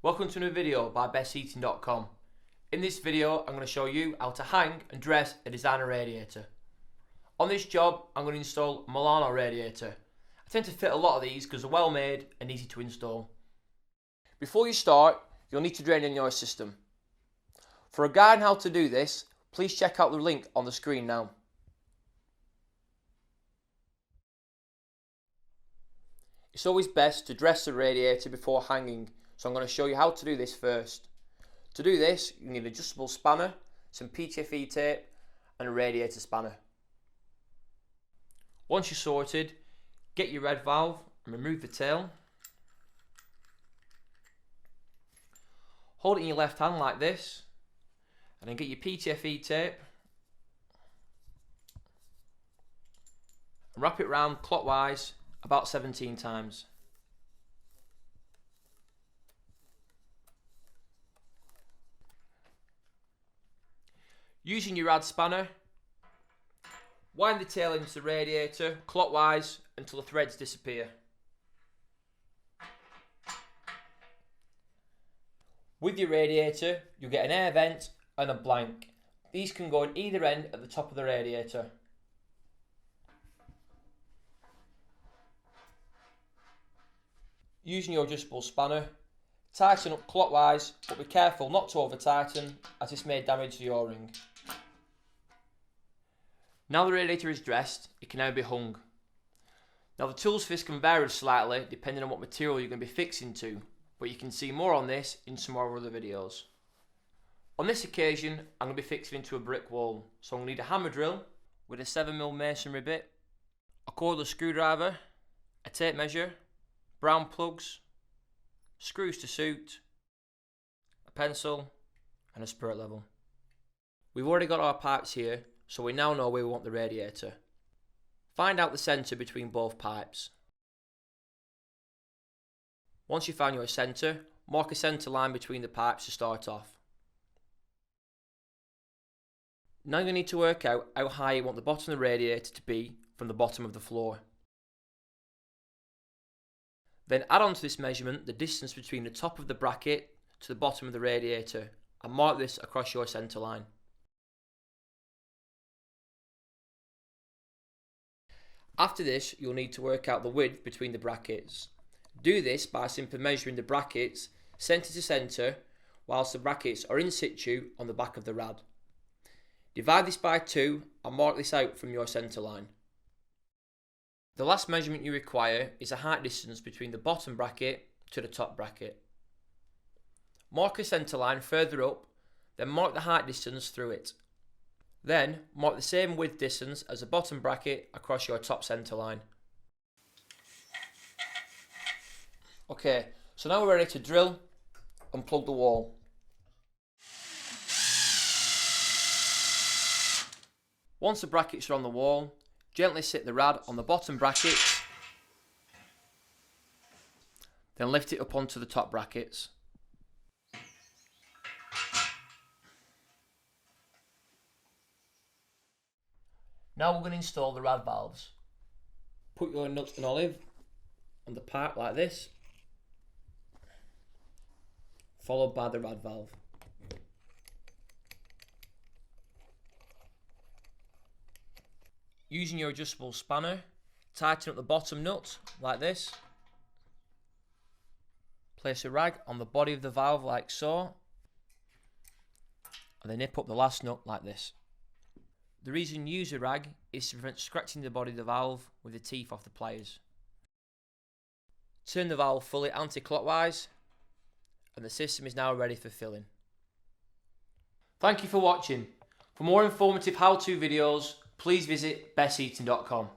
Welcome to a new video by BestHeating.com. In this video I'm going to show you how to hang and dress a designer radiator. On this job I'm going to install a Milano radiator. I tend to fit a lot of these because they're well made and easy to install. Before you start, you'll need to drain in your system. For a guide on how to do this, please check out the link on the screen now. It's always best to dress the radiator before hanging, so I'm going to show you how to do this first. To do this, you need an adjustable spanner, some PTFE tape and a radiator spanner. Once you're sorted, get your red valve and remove the tail. Hold it in your left hand like this, and then get your PTFE tape and wrap it round clockwise about 17 times. Using your rad spanner, wind the tail into the radiator clockwise until the threads disappear. With your radiator, you'll get an air vent and a blank. These can go on either end at the top of the radiator. Using your adjustable spanner, tighten up clockwise, but be careful not to over tighten as this may damage the O-ring. Now the radiator is dressed, it can now be hung. Now the tools for this can vary slightly depending on what material you're going to be fixing to, but you can see more on this in some of our other videos. On this occasion I'm going to be fixing into a brick wall, so I'm going to need a hammer drill with a 7mm masonry bit, a cordless screwdriver, a tape measure, brown plugs, screws to suit, a pencil and a spirit level. We've already got our pipes here, so we now know where we want the radiator. Find out the centre between both pipes. Once you find your centre, mark a centre line between the pipes to start off. Now you need to work out how high you want the bottom of the radiator to be from the bottom of the floor. Then add on to this measurement the distance between the top of the bracket to the bottom of the radiator and mark this across your centre line. After this, you'll need to work out the width between the brackets. Do this by simply measuring the brackets centre to centre whilst the brackets are in situ on the back of the rad. Divide this by 2 and mark this out from your centre line. The last measurement you require is a height distance between the bottom bracket to the top bracket. Mark a centre line further up, then mark the height distance through it. Then mark the same width distance as the bottom bracket across your top centre line. Okay, so now we're ready to drill and plug the wall. Once the brackets are on the wall, gently sit the rad on the bottom bracket, then lift it up onto the top brackets. Now we're going to install the rad valves. Put your nuts and olive on the pipe like this, followed by the rad valve. Using your adjustable spanner, tighten up the bottom nut like this. Place a rag on the body of the valve like so, and then nip up the last nut like this. The reason you use a rag is to prevent scratching the body of the valve with the teeth off the pliers. Turn the valve fully anti-clockwise and the system is now ready for filling. Thank you for watching. For more informative how-to videos, please visit BestHeating.com.